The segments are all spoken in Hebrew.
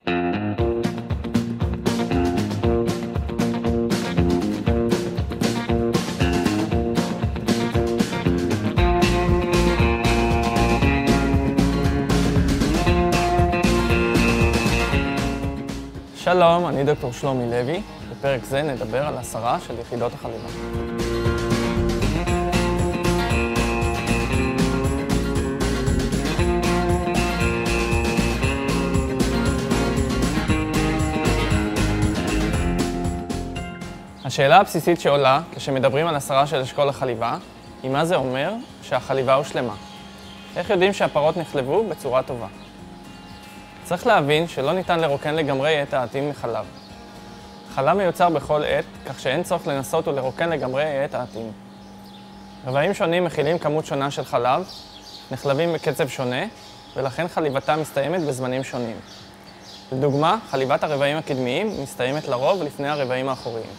שלום, אני דוקטור שלומי לוי. בפרק זה נדבר על הסרה של יחידות החליבה. השאלה הבסיסית שעולה כשמדברים על הסרה של אשכול החליבה היא מה זה אומר שהחליבה הושלמה. איך יודעים שהפרות נחלבו בצורה טובה? צריך להבין שלא ניתן לרוקן לגמרי את העטים מחלב. חלב מיוצר בכל עת, כך שאין צורך לנסות ולרוקן לגמרי את העטים. רבעים שונים מכילים כמות שונה של חלב, נחלבים בקצב שונה, ולכן חליבתם מסתיימת בזמנים שונים. לדוגמה, חליבת הרבעים הקדמיים מסתיימת לרוב לפני הרבעים האחוריים.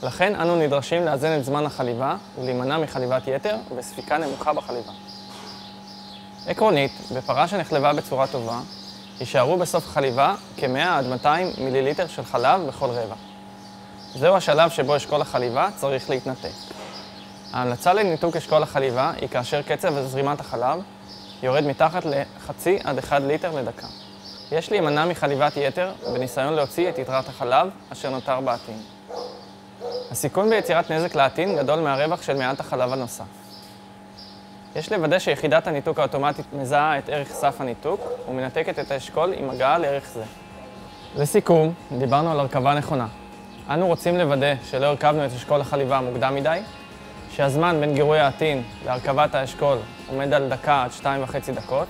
לכן אנו נדרשים לאזן את זמן החליבה ולהימנע מחליבת יתר וספיקה נמוכה בחליבה. עקרונית, בפרה שנחלבה בצורה טובה, יישארו בסוף החליבה כ-100 עד 200 מיליליטר של חלב בכל רבע. זהו השלב שבו אשכול החליבה צריך להתנתק. ההמלצה לניתוק אשכול החליבה היא כאשר קצב זרימת החלב יורד מתחת ל0.5 עד 1 ליטר לדקה. יש להימנע מחליבת יתר בניסיון להוציא את יתרת החלב אשר נותר בעטין. הסיכון ביצירת נזק לעטין גדול מהרווח של מעט החלב הנוסף. יש לוודא שיחידת הניתוק האוטומטית מזהה את ערך סף הניתוק ומנתקת את האשכול עם הגעה לערך זה. לסיכום, דיברנו על הרכבה נכונה. אנו רוצים לוודא שלא הרכבנו את אשכול החליבה מוקדם מדי, שהזמן בין גירוי העטין להרכבת האשכול עומד על דקה עד 2.5 דקות,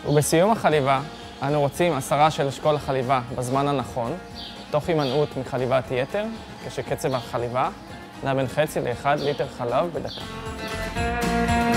ובסיום החליבה אנו רוצים הסרה של אשכול החליבה בזמן הנכון, תוך הימנעות מחליבת יתר, כשקצב החליבה נע בין 0.5 ל-1 ליטר חלב בדקה.